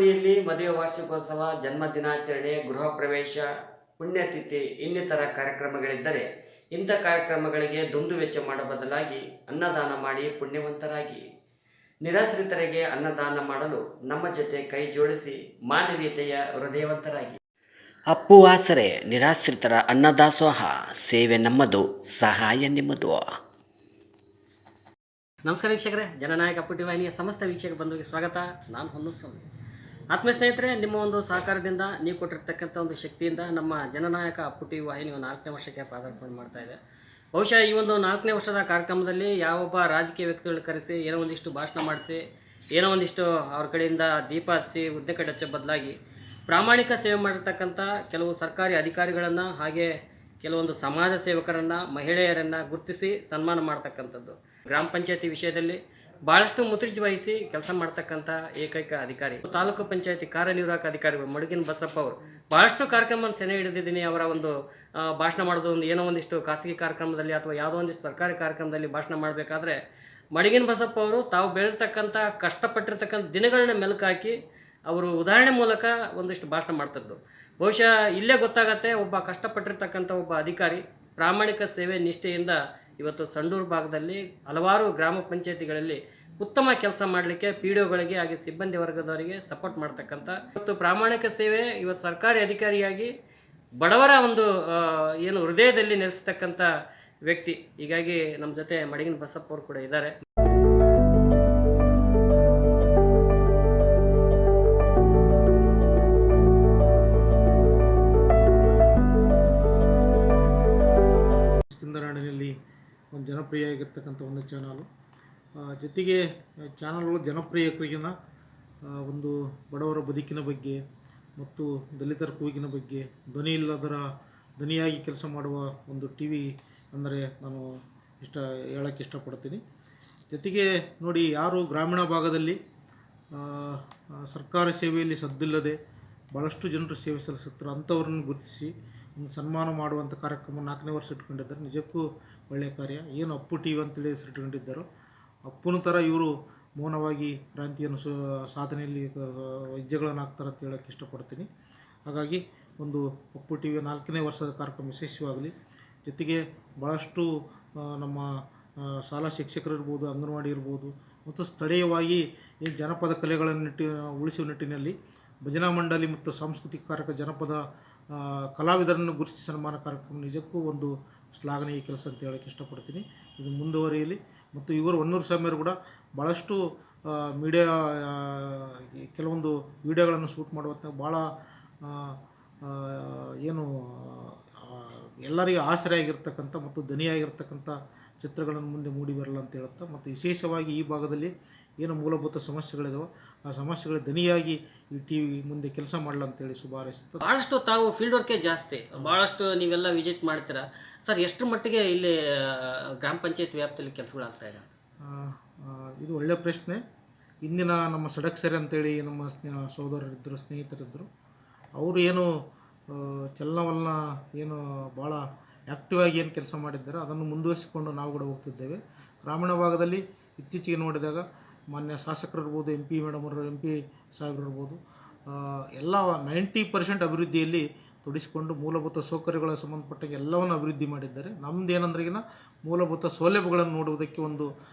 ಮನೆಯಲ್ಲಿ ಮದುವೆ ವಾರ್ಷಿಕೋತ್ಸವ, ಜನ್ಮ ದಿನಾಚರಣೆ, ಗೃಹ ಪ್ರವೇಶ, ಪುಣ್ಯತಿಥಿ ಇನ್ನಿತರ ಕಾರ್ಯಕ್ರಮಗಳಿದ್ದರೆ ಇಂಥ ಕಾರ್ಯಕ್ರಮಗಳಿಗೆ ದುಂದು ವೆಚ್ಚ ಮಾಡೋ ಬದಲಾಗಿ ಅನ್ನದಾನ ಮಾಡಿ ಪುಣ್ಯವಂತರಾಗಿ. ನಿರಾಶ್ರಿತರಿಗೆ ಅನ್ನದಾನ ಮಾಡಲು ನಮ್ಮ ಜೊತೆ ಕೈ ಜೋಡಿಸಿ ಮಾನವೀಯತೆಯ ಹೃದಯವಂತರಾಗಿ. ಅಪ್ಪು ಆಸರೆ ನಿರಾಶ್ರಿತರ ಅನ್ನದಾಸೋಹ, ಸೇವೆ ನಮ್ಮದು, ಸಹಾಯ ನಿಮ್ಮದು. ನಮಸ್ಕಾರ ವೀಕ್ಷಕರೇ, ಜನನಾಯಕ ಅಪ್ಪು ಟಿ ವಾಹಿನಿಯ ಸಮಸ್ತ ವೀಕ್ಷಕ ಬಂಧುವಿಗೆ ಸ್ವಾಗತ. ನಾನು ಹೊನ್ನೂರು ಸ್ವಾಮಿ. ಆತ್ಮೀಯ ಸ್ನೇಹಿತರೆ, ನಿಮ್ಮ ಒಂದು ಸಹಕಾರದಿಂದ ನೀವು ಕೊಟ್ಟಿರ್ತಕ್ಕಂಥ ಒಂದು ಶಕ್ತಿಯಿಂದ ನಮ್ಮ ಜನನಾಯಕ ಅಪ್ಪು ಟಿ ವಾಹಿನಿ 4ನೇ ವರ್ಷಕ್ಕೆ ಪಾದಾರ್ಪಣೆ ಮಾಡ್ತಾ ಇದೆ. ಬಹುಶಃ ಈ ಒಂದು 4ನೇ ವರ್ಷದ ಕಾರ್ಯಕ್ರಮದಲ್ಲಿ ಯಾವೊಬ್ಬ ರಾಜಕೀಯ ವ್ಯಕ್ತಿಗಳು ಕರೆಸಿ ಏನೋ ಒಂದಿಷ್ಟು ಭಾಷಣ ಮಾಡಿಸಿ, ಏನೋ ಒಂದಿಷ್ಟು ಅವ್ರ ಕಡೆಯಿಂದ ದೀಪ ಹಚ್ಚಿ ಉದ್ದೆ ಕಡೆ ಹಚ್ಚೋ ಬದಲಾಗಿ ಪ್ರಾಮಾಣಿಕ ಸೇವೆ ಮಾಡಿರ್ತಕ್ಕಂಥ ಕೆಲವು ಸರ್ಕಾರಿ ಅಧಿಕಾರಿಗಳನ್ನು, ಹಾಗೆ ಕೆಲವೊಂದು ಸಮಾಜ ಸೇವಕರನ್ನು, ಮಹಿಳೆಯರನ್ನು ಗುರುತಿಸಿ ಸನ್ಮಾನ ಮಾಡ್ತಕ್ಕಂಥದ್ದು. ಗ್ರಾಮ ಪಂಚಾಯತಿ ವಿಷಯದಲ್ಲಿ ಭಾಳಷ್ಟು ಮುತುರ್ಜಿ ವಹಿಸಿ ಕೆಲಸ ಮಾಡ್ತಕ್ಕಂಥ ಏಕೈಕ ಅಧಿಕಾರಿ ತಾಲೂಕು ಪಂಚಾಯತಿ ಕಾರ್ಯನಿರ್ವಾಹಕ ಅಧಿಕಾರಿಗಳು ಮಡಗಿನ ಬಸಪ್ಪ ಅವರು. ಭಾಳಷ್ಟು ಕಾರ್ಯಕ್ರಮವನ್ನು ಸೆನೆ ಹಿಡಿದಿದ್ದೀನಿ. ಅವರ ಒಂದು ಭಾಷಣ ಮಾಡೋದು ಒಂದು ಏನೋ ಒಂದಿಷ್ಟು ಖಾಸಗಿ ಕಾರ್ಯಕ್ರಮದಲ್ಲಿ ಅಥವಾ ಯಾವುದೋ ಒಂದಿಷ್ಟು ಸರ್ಕಾರಿ ಕಾರ್ಯಕ್ರಮದಲ್ಲಿ ಭಾಷಣ ಮಾಡಬೇಕಾದ್ರೆ ಮಡಗಿನ ಬಸಪ್ಪ ಅವರು ತಾವು ಬೆಳೆತಕ್ಕಂಥ ಕಷ್ಟಪಟ್ಟಿರ್ತಕ್ಕಂಥ ದಿನಗಳನ್ನ ಮೆಲುಕಾಕಿ ಅವರು ಉದಾಹರಣೆ ಮೂಲಕ ಒಂದಿಷ್ಟು ಭಾಷಣ ಮಾಡ್ತದ್ದು. ಬಹುಶಃ ಇಲ್ಲೇ ಗೊತ್ತಾಗತ್ತೆ ಒಬ್ಬ ಕಷ್ಟಪಟ್ಟಿರ್ತಕ್ಕಂಥ ಒಬ್ಬ ಅಧಿಕಾರಿ ಪ್ರಾಮಾಣಿಕ ಸೇವೆ ನಿಷ್ಠೆಯಿಂದ ಇವತ್ತು ಸಂಡೂರು ಭಾಗದಲ್ಲಿ ಹಲವಾರು ಗ್ರಾಮ ಪಂಚಾಯತಿಗಳಲ್ಲಿ ಉತ್ತಮ ಕೆಲಸ ಮಾಡಲಿಕ್ಕೆ PDOಗಳಿಗೆ ಹಾಗೆ ಸಿಬ್ಬಂದಿ ವರ್ಗದವರಿಗೆ ಸಪೋರ್ಟ್ ಮಾಡ್ತಕ್ಕಂಥ ಇವತ್ತು ಪ್ರಾಮಾಣಿಕ ಸೇವೆ ಇವತ್ತು ಸರ್ಕಾರಿ ಅಧಿಕಾರಿಯಾಗಿ ಬಡವರ ಒಂದು ಏನು ಹೃದಯದಲ್ಲಿ ನೆಲೆಸ್ತಕ್ಕಂಥ ವ್ಯಕ್ತಿ. ಹೀಗಾಗಿ ನಮ್ಮ ಜೊತೆ ಮಡಗಿನ ಬಸಪ್ಪ ಅವರು ಕೂಡ ಇದ್ದಾರೆ. ಒಂದು ಜನಪ್ರಿಯ ಆಗಿರ್ತಕ್ಕಂಥ ಒಂದು ಚಾನಲು. ಜೊತೆಗೆ ಚಾನಲ್ಗಳು ಜನಪ್ರಿಯಕರಿಗಿನ ಒಂದು ಬಡವರ ಬದುಕಿನ ಬಗ್ಗೆ ಮತ್ತು ದಲಿತರ ಕೂಗಿನ ಬಗ್ಗೆ ಧ್ವನಿ ಇಲ್ಲದರ ಧ್ವನಿಯಾಗಿ ಕೆಲಸ ಮಾಡುವ ಒಂದು TV ಅಂದರೆ ನಾನು ಹೇಳೋಕ್ಕೆ ಇಷ್ಟಪಡ್ತೀನಿ. ಜೊತೆಗೆ ನೋಡಿ, ಯಾರು ಗ್ರಾಮೀಣ ಭಾಗದಲ್ಲಿ ಸರ್ಕಾರಿ ಸೇವೆಯಲ್ಲಿ ಸದ್ದಿಲ್ಲದೆ ಭಾಳಷ್ಟು ಜನರು ಸೇವೆ ಸಲ್ಲಿಸುತ್ತಾರೆ, ಅಂಥವ್ರನ್ನು ಗುರುತಿಸಿ ಒಂದು ಸನ್ಮಾನ ಮಾಡುವಂಥ ಕಾರ್ಯಕ್ರಮ 4ನೇ ವರ್ಷ ಇಟ್ಕೊಂಡಿದ್ದಾರೆ. ನಿಜಕ್ಕೂ ಒಳ್ಳೆಯ ಕಾರ್ಯ. ಏನು ಅಪ್ಪು TV ಅಂತೇಳಿ ಹೆಸರಿಟ್ಕೊಂಡಿದ್ದಾರೋ, ಅಪ್ಪನ ಥರ ಇವರು ಮೌನವಾಗಿ ಕ್ರಾಂತಿಯನ್ನು ಸಾಧನೆಯಲ್ಲಿ ಹೆಜ್ಜೆಗಳನ್ನು ಹಾಕ್ತಾರೆ ಅಂತ ಹೇಳೋಕ್ಕೆ ಇಷ್ಟಪಡ್ತೀನಿ. ಹಾಗಾಗಿ ಒಂದು ಅಪ್ಪು TV 4ನೇ ವರ್ಷದ ಕಾರ್ಯಕ್ರಮ ಯಶಸ್ವಿಯಾಗಲಿ. ಜೊತೆಗೆ ಭಾಳಷ್ಟು ನಮ್ಮ ಶಾಲಾ ಶಿಕ್ಷಕರು ಇರ್ಬೋದು, ಅಂಗನವಾಡಿ ಇರ್ಬೋದು, ಮತ್ತು ಸ್ಥಳೀಯವಾಗಿ ಈ ಜನಪದ ಕಲೆಗಳನ್ನು ಉಳಿಸುವ ನಿಟ್ಟಿನಲ್ಲಿ ಭಜನಾ ಮಂಡಳಿ ಮತ್ತು ಸಾಂಸ್ಕೃತಿಕ ಕಾರ್ಯಕ್ರಮ ಜನಪದ ಕಲಾವಿದರನ್ನು ಗುರುತಿಸಿ ಸನ್ಮಾನ ಕಾರ್ಯಕ್ರಮ ನಿಜಕ್ಕೂ ಒಂದು ಶ್ಲಾಘನೀಯ ಕೆಲಸ ಅಂತ ಹೇಳೋಕ್ಕೆ ಇಷ್ಟಪಡ್ತೀನಿ. ಇದು ಮುಂದುವರಿಯಲಿ. ಮತ್ತು ಇವರು ಹೊನ್ನೂರು ಸ್ವಾಮಿಯವರು ಕೂಡ ಭಾಳಷ್ಟು ಮೀಡಿಯಾ ಕೆಲವೊಂದು ವಿಡಿಯೋಗಳನ್ನು ಶೂಟ್ ಮಾಡುವಂಥ ಭಾಳ ಏನು ಎಲ್ಲರಿಗೂ ಆಸರೆ ಆಗಿರ್ತಕ್ಕಂಥ ಮತ್ತು ಧ್ವನಿಯಾಗಿರ್ತಕ್ಕಂಥ ಚಿತ್ರಗಳನ್ನು ಮುಂದೆ ಮೂಡಿ ಬರಲ್ಲ ಅಂತ ಹೇಳುತ್ತಾ, ಮತ್ತು ವಿಶೇಷವಾಗಿ ಈ ಭಾಗದಲ್ಲಿ ಏನು ಮೂಲಭೂತ ಸಮಸ್ಯೆಗಳಿದಾವೆ ಆ ಸಮಸ್ಯೆಗಳ ಧ್ವನಿಯಾಗಿ ಈ TV ಮುಂದೆ ಕೆಲಸ ಮಾಡಲ್ಲ ಅಂತೇಳಿ ಶುಭ ಹಾರೈಸುತ್ತೆ. ಭಾಳಷ್ಟು ತಾವು ಫೀಲ್ಡ್ ವರ್ಕೇ ಜಾಸ್ತಿ, ಭಾಳಷ್ಟು ನೀವೆಲ್ಲ ವಿಸಿಟ್ ಮಾಡ್ತೀರಾ ಸರ್. ಎಷ್ಟು ಮಟ್ಟಿಗೆ ಇಲ್ಲಿ ಗ್ರಾಮ ಪಂಚಾಯತ್ ವ್ಯಾಪ್ತಿಯಲ್ಲಿ ಕೆಲಸಗಳಾಗ್ತಾ ಇದೆ? ಇದು ಒಳ್ಳೆಯ ಪ್ರಶ್ನೆ. ಇಂದಿನ ನಮ್ಮ ಸಡಕ್ ಸರಿ ಅಂತೇಳಿ ನಮ್ಮ ಸಹೋದರರಿದ್ದರು, ಸ್ನೇಹಿತರಿದ್ದರು. ಅವರು ಏನು ಚಲನವಲನ ಏನು ಭಾಳ ಆ್ಯಕ್ಟಿವ್ ಆಗಿ ಏನು ಕೆಲಸ ಮಾಡಿದ್ದಾರೆ ಅದನ್ನು ಮುಂದುವರಿಸಿಕೊಂಡು ನಾವು ಕೂಡ ಹೋಗ್ತಿದ್ದೇವೆ. ಗ್ರಾಮೀಣ ಭಾಗದಲ್ಲಿ ಇತ್ತೀಚೆಗೆ ನೋಡಿದಾಗ ಮಾನ್ಯ ಶಾಸಕರು ಇರ್ಬೋದು, MP ಮೇಡಮರು, MP ಸಾಹೇಬರು ಇರ್ಬೋದು, ಎಲ್ಲ 90% ಅಭಿವೃದ್ಧಿಯಲ್ಲಿ ತೊಡಗಿಸಿಕೊಂಡು ಮೂಲಭೂತ ಸೌಕರ್ಯಗಳ ಸಂಬಂಧಪಟ್ಟಾಗ ಎಲ್ಲವನ್ನು ಅಭಿವೃದ್ಧಿ ಮಾಡಿದ್ದಾರೆ. ನಮ್ಮದು ಏನಂದ್ರೆಗಿನ ಮೂಲಭೂತ ಸೌಲಭ್ಯಗಳನ್ನು ನೋಡುವುದಕ್ಕೆ ಒಂದು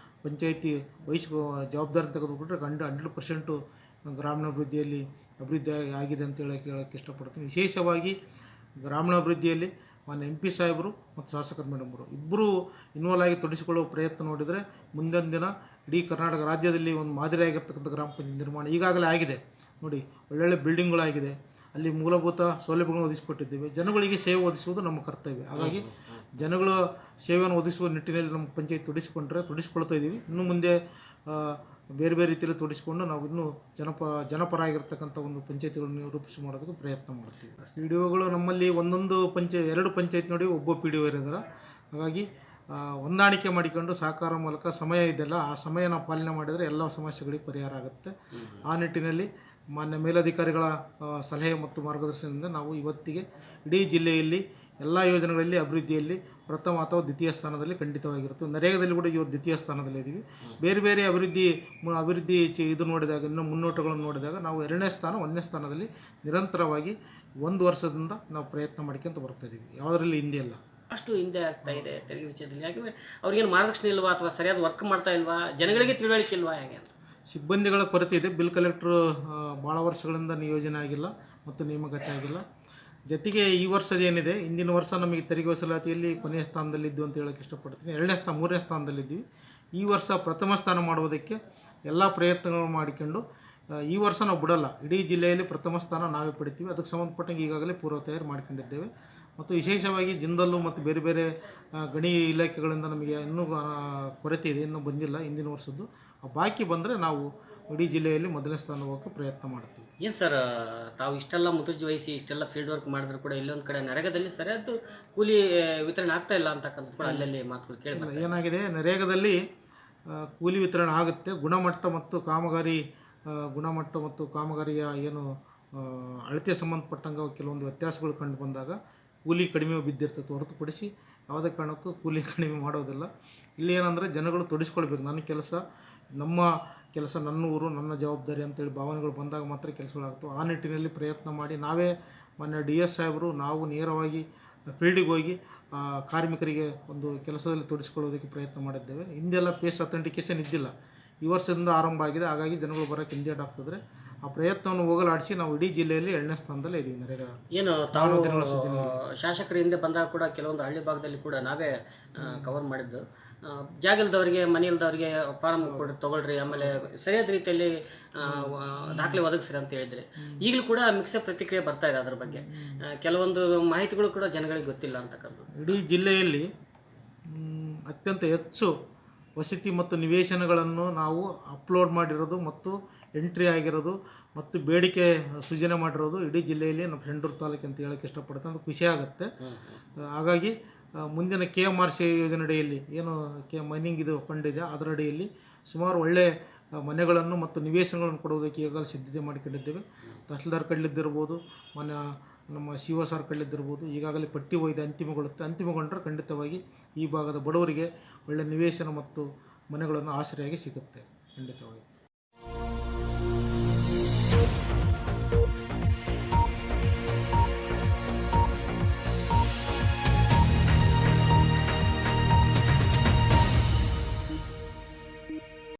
ಪಂಚಾಯಿತಿ ಜವಾಬ್ದಾರಿ ತೆಗೆದುಕೊಂಡ್ರೆ 100% ಗ್ರಾಮೀಣಾಭಿವೃದ್ಧಿಯಲ್ಲಿ ಅಭಿವೃದ್ಧಿ ಆಗಿದೆ ಅಂತ ಹೇಳೋಕ್ಕೆ ಇಷ್ಟಪಡ್ತೀನಿ. ವಿಶೇಷವಾಗಿ ಗ್ರಾಮೀಣಾಭಿವೃದ್ಧಿಯಲ್ಲಿ ಮಾನ್ಯ MP ಸಾಹೇಬರು ಮತ್ತು ಶಾಸಕರು ಮೇಡಮರು ಇಬ್ಬರು ಇನ್ವಾಲ್ವ್ ಆಗಿ ತೊಡಗಿಸಿಕೊಳ್ಳುವ ಪ್ರಯತ್ನ ನೋಡಿದರೆ ಮುಂದಿನ ದಿನ ಇಡೀ ಕರ್ನಾಟಕ ರಾಜ್ಯದಲ್ಲಿ ಒಂದು ಮಾದರಿಯಾಗಿರ್ತಕ್ಕಂಥ ಗ್ರಾಮ ಪಂಚಾಯತ್ ನಿರ್ಮಾಣ ಈಗಾಗಲೇ ಆಗಿದೆ. ನೋಡಿ, ಒಳ್ಳೊಳ್ಳೆ ಬಿಲ್ಡಿಂಗ್ಗಳಾಗಿದೆ, ಅಲ್ಲಿ ಮೂಲಭೂತ ಸೌಲಭ್ಯಗಳನ್ನು ಒದಗಿಸಿಕೊಟ್ಟಿದ್ದೇವೆ. ಜನಗಳಿಗೆ ಸೇವೆ ಒದಗಿಸುವುದು ನಮ್ಮ ಕರ್ತವ್ಯ. ಹಾಗಾಗಿ ಜನಗಳ ಸೇವೆಯನ್ನು ಒದಗಿಸುವ ನಿಟ್ಟಿನಲ್ಲಿ ನಮ್ಮ ಪಂಚಾಯತ್ ತೊಡಗಿಸ್ಕೊಳ್ತಾ ಇದ್ದೀವಿ. ಇನ್ನು ಮುಂದೆ ಬೇರೆ ಬೇರೆ ರೀತಿಯಲ್ಲಿ ತೊಡಗಿಸ್ಕೊಂಡು ನಾವು ಇನ್ನೂ ಜನಪರ ಆಗಿರ್ತಕ್ಕಂಥ ಒಂದು ಪಂಚಾಯತಿಗಳನ್ನು ರೂಪಿಸಿ ಮಾಡೋದಕ್ಕೆ ಪ್ರಯತ್ನ ಮಾಡ್ತೀವಿ. PDOಗಳು ನಮ್ಮಲ್ಲಿ ಒಂದೊಂದು 2 ಪಂಚಾಯತ್ ನೋಡಿ ಒಬ್ಬ PDO ಇರೋದಾರ. ಹಾಗಾಗಿ ಹೊಂದಾಣಿಕೆ ಮಾಡಿಕೊಂಡು ಸಹಕಾರ ಮೂಲಕ ಸಮಯ ಇದೆಯಲ್ಲ, ಆ ಸಮಯ ನಾವು ಪಾಲನೆ ಮಾಡಿದರೆ ಎಲ್ಲ ಸಮಸ್ಯೆಗಳಿಗೆ ಪರಿಹಾರ ಆಗುತ್ತೆ. ಆ ನಿಟ್ಟಿನಲ್ಲಿ ಮಾನ್ಯ ಮೇಲಧಿಕಾರಿಗಳ ಸಲಹೆ ಮತ್ತು ಮಾರ್ಗದರ್ಶನದಿಂದ ನಾವು ಇವತ್ತಿಗೆ ಇಡೀ ಜಿಲ್ಲೆಯಲ್ಲಿ ಎಲ್ಲ ಯೋಜನೆಗಳಲ್ಲಿ ಅಭಿವೃದ್ಧಿಯಲ್ಲಿ ಪ್ರಥಮ ಅಥವಾ ದ್ವಿತೀಯ ಸ್ಥಾನದಲ್ಲಿ ಖಂಡಿತವಾಗಿರುತ್ತೆ. ನರೇಗಾದಲ್ಲಿ ಕೂಡ ಇವತ್ತು ದ್ವಿತೀಯ ಸ್ಥಾನದಲ್ಲಿದ್ದೀವಿ. ಬೇರೆ ಬೇರೆ ಅಭಿವೃದ್ಧಿ ಇದು ನೋಡಿದಾಗ, ಇನ್ನು ಮುನ್ನೋಟಗಳನ್ನು ನೋಡಿದಾಗ ನಾವು 2ನೇ ಸ್ಥಾನ 1ನೇ ಸ್ಥಾನದಲ್ಲಿ ನಿರಂತರವಾಗಿ 1 ವರ್ಷದಿಂದ ನಾವು ಪ್ರಯತ್ನ ಮಾಡ್ಕೊಂತ ಬರ್ತಾಯಿದ್ದೀವಿ. ಯಾವುದರಲ್ಲಿ ಹಿಂದೆ ಇಲ್ಲ. ಅಷ್ಟು ಹಿಂದೆ ಆಗ್ತಾ ಇದೆ ತೆರಿಗೆ ವಿಷಯದಲ್ಲಿ. ಯಾಕಂದರೆ ಅವ್ರಿಗೇನು ಮಾರ್ಗದರ್ಶನ ಇಲ್ವಾ ಅಥವಾ ಸರಿಯಾದ ವರ್ಕ್ ಮಾಡ್ತಾ ಇಲ್ವಾ, ಜನಗಳಿಗೆ ತಿಳುವಳಿಕೆ ಇಲ್ವಾ, ಹೇಗೆ ಅಂತ? ಸಿಬ್ಬಂದಿಗಳ ಕೊರತೆ ಇದೆ. ಬಿಲ್ ಕಲೆಕ್ಟ್ರು ಭಾಳ ವರ್ಷಗಳಿಂದ ನಿಯೋಜನೆ ಆಗಿಲ್ಲ ಮತ್ತು ನೇಮಕಾತಿ ಆಗಿಲ್ಲ. ಜೊತೆಗೆ ಈ ವರ್ಷದೇನಿದೆ, ಹಿಂದಿನ ವರ್ಷ ನಮಗೆ ತೆರಿಗೆ ವಸೂಲಾತಿಯಲ್ಲಿ ಕೊನೆಯ ಸ್ಥಾನದಲ್ಲಿದ್ದು ಅಂತ ಹೇಳೋಕ್ಕೆ ಇಷ್ಟಪಡ್ತೀನಿ. 3ನೇ ಸ್ಥಾನದಲ್ಲಿದ್ದೀವಿ. ಈ ವರ್ಷ ಪ್ರಥಮ ಸ್ಥಾನ ಮಾಡುವುದಕ್ಕೆ ಎಲ್ಲ ಪ್ರಯತ್ನಗಳು ಮಾಡಿಕೊಂಡು ಈ ವರ್ಷ ನಾವು ಬಿಡಲ್ಲ. ಇಡೀ ಜಿಲ್ಲೆಯಲ್ಲಿ ಪ್ರಥಮ ಸ್ಥಾನ ನಾವೇ ಪಡಿತೀವಿ. ಅದಕ್ಕೆ ಸಂಬಂಧಪಟ್ಟಂಗೆ ಈಗಾಗಲೇ ಪೂರ್ವ ತಯಾರಿ ಮಾಡ್ಕೊಂಡಿದ್ದೇವೆ. ಮತ್ತು ವಿಶೇಷವಾಗಿ ಜಿಂದಲ್ಲು ಮತ್ತು ಬೇರೆ ಬೇರೆ ಗಣಿ ಇಲಾಖೆಗಳಿಂದ ನಮಗೆ ಇನ್ನೂ ಕೊರತೆ ಇದೆ, ಇನ್ನೂ ಬಂದಿಲ್ಲ ಹಿಂದಿನ ವರ್ಷದ್ದು. ಬಾಕಿ ಬಂದರೆ ನಾವು ಇಡೀ ಜಿಲ್ಲೆಯಲ್ಲಿ ಮೊದಲನೇ ಸ್ಥಾನ ಹೋಗೋಕ್ಕೆ ಪ್ರಯತ್ನ ಮಾಡ್ತೀವಿ. ಏನು ಸರ್, ತಾವು ಇಷ್ಟೆಲ್ಲ ಮುತುರ್ಜಿ ವಹಿಸಿ ಇಷ್ಟೆಲ್ಲ ಫೀಲ್ಡ್ ವರ್ಕ್ ಮಾಡಿದ್ರು ಕೂಡ ಇಲ್ಲೊಂದು ಕಡೆ ನರೇಗಾದಲ್ಲಿ ಸರಿಯಾದ ಕೂಲಿ ವಿತರಣೆ ಆಗ್ತಾ ಇಲ್ಲ ಅಂತಕ್ಕಂಥದ್ದು ಕೂಡ ಅಲ್ಲಲ್ಲಿ ಮಾತುಗಳು ಕೇಳಿ. ಏನಾಗಿದೆ, ನರೇಗಾದಲ್ಲಿ ಕೂಲಿ ವಿತರಣೆ ಆಗುತ್ತೆ. ಗುಣಮಟ್ಟ ಮತ್ತು ಕಾಮಗಾರಿಯ ಏನು ಅಳತೆ ಸಂಬಂಧಪಟ್ಟಂಗೆ ಕೆಲವೊಂದು ವ್ಯತ್ಯಾಸಗಳು ಕಂಡು ಬಂದಾಗ ಕೂಲಿ ಕಡಿಮೆ ಬಿದ್ದಿರ್ತದೆ. ಹೊರತುಪಡಿಸಿ ಯಾವುದೇ ಕಾರಣಕ್ಕೂ ಕೂಲಿ ಕಡಿಮೆ ಮಾಡೋದಿಲ್ಲ. ಇಲ್ಲಿ ಏನಂದರೆ ಜನಗಳು ತೊಡಗಿಸ್ಕೊಳ್ಬೇಕು. ನಮ್ಮ ಕೆಲಸ ನನ್ನ ಊರು ನನ್ನ ಜವಾಬ್ದಾರಿ ಅಂತೇಳಿ ಭಾವನೆಗಳು ಬಂದಾಗ ಮಾತ್ರ ಕೆಲಸಗಳಾಗ್ತವೆ. ಆ ನಿಟ್ಟಿನಲ್ಲಿ ಪ್ರಯತ್ನ ಮಾಡಿ ನಾವೇ ಮೊನ್ನೆ DS ಸಾಹೇಬರು ನಾವು ನೇರವಾಗಿ ಫೀಲ್ಡಿಗೆ ಹೋಗಿ ಕಾರ್ಮಿಕರಿಗೆ ಒಂದು ಕೆಲಸದಲ್ಲಿ ತೊಡಗಿಸ್ಕೊಳ್ಳೋದಕ್ಕೆ ಪ್ರಯತ್ನ ಮಾಡಿದ್ದೇವೆ. ಹಿಂದೆಲ್ಲ ಫೇಸ್ ಅಥೆಂಟಿಕೇಷನ್ ಇದ್ದಿಲ್ಲ, ಈ ವರ್ಷದಿಂದ ಆರಂಭ ಆಗಿದೆ. ಹಾಗಾಗಿ ಜನಗಳು ಬರೋಕ್ಕೆ ಹಿಂದೇಟ್ ಆಗ್ತಿದ್ರೆ ಆ ಪ್ರಯತ್ನವನ್ನು ಹೋಗಲಾಡಿಸಿ ನಾವು ಇಡೀ ಜಿಲ್ಲೆಯಲ್ಲಿ 2ನೇ ಸ್ಥಾನದಲ್ಲೇ ಇದ್ದೀವಿ. ನರೇಗಾ ಏನು ತಾವು ಶಾಸಕರ ಹಿಂದೆ ಬಂದಾಗ ಕೂಡ ಕೆಲವೊಂದು ಹಳ್ಳಿ ಭಾಗದಲ್ಲಿ ಕೂಡ ನಾವೇ ಕವರ್ ಮಾಡಿದ್ದು, ಜಾಗ ಇಲ್ದವರಿಗೆ ಮನೆ ಇಲ್ದವರಿಗೆ ಫಾರಮ್ ಕೊಡಿ ತೊಗೊಳ್ರಿ, ಆಮೇಲೆ ಸರಿಯಾದ ರೀತಿಯಲ್ಲಿ ದಾಖಲೆ ಒದಗಿಸ್ರಿ ಅಂತ ಹೇಳಿದ್ರೆ ಈಗಲೂ ಕೂಡ ಮಿಕ್ಸ ಪ್ರತಿಕ್ರಿಯೆ ಬರ್ತಾ ಇದೆ. ಅದ್ರ ಬಗ್ಗೆ ಕೆಲವೊಂದು ಮಾಹಿತಿಗಳು ಕೂಡ ಜನಗಳಿಗೆ ಗೊತ್ತಿಲ್ಲ ಅಂತಕ್ಕಂಥದ್ದು. ಇಡೀ ಜಿಲ್ಲೆಯಲ್ಲಿ ಅತ್ಯಂತ ಹೆಚ್ಚು ವಸತಿ ಮತ್ತು ನಿವೇಶನಗಳನ್ನು ನಾವು ಅಪ್ಲೋಡ್ ಮಾಡಿರೋದು ಮತ್ತು ಎಂಟ್ರಿ ಆಗಿರೋದು ಮತ್ತು ಬೇಡಿಕೆ ಸೃಜನೆ ಮಾಡಿರೋದು ಇಡೀ ಜಿಲ್ಲೆಯಲ್ಲಿ ನಮ್ಮ ಸಂಡೂರು ತಾಲೂಕು ಅಂತ ಹೇಳೋಕ್ಕೆ ಇಷ್ಟಪಡ್ತೀನಿ. ಅದು ಖುಷಿ ಆಗುತ್ತೆ. ಹಾಗಾಗಿ ಮುಂದಿನ KMRC ಯೋಜನೆಯಡಿಯಲ್ಲಿ ಏನು ಮೈನಿಂಗ್ ಇದು ಫಂಡ್ ಇದೆ, ಅದರ ಅಡಿಯಲ್ಲಿ ಸುಮಾರು ಒಳ್ಳೆಯ ಮನೆಗಳನ್ನು ಮತ್ತು ನಿವೇಶನಗಳನ್ನು ಕೊಡುವುದಕ್ಕೆ ಈಗಾಗಲೇ ಸಿದ್ಧತೆ ಮಾಡಿಕೊಂಡಿದ್ದೇವೆ. ತಹಸೀಲ್ದಾರ್ ಕಡ್ಲಿದ್ದಿರ್ಬೋದು, ನಮ್ಮ CO ಸರ್ ಕಡ್ಲಿದ್ದಿರ್ಬೋದು, ಈಗಾಗಲೇ ಪಟ್ಟಿ ಒಯ್ದು ಅಂತಿಮಗೊಂಡರೆ ಖಂಡಿತವಾಗಿ ಈ ಭಾಗದ ಬಡವರಿಗೆ ಒಳ್ಳೆಯ ನಿವೇಶನ ಮತ್ತು ಮನೆಗಳನ್ನು ಆಶ್ರಯಾಗಿ ಸಿಗುತ್ತೆ ಖಂಡಿತವಾಗಿ.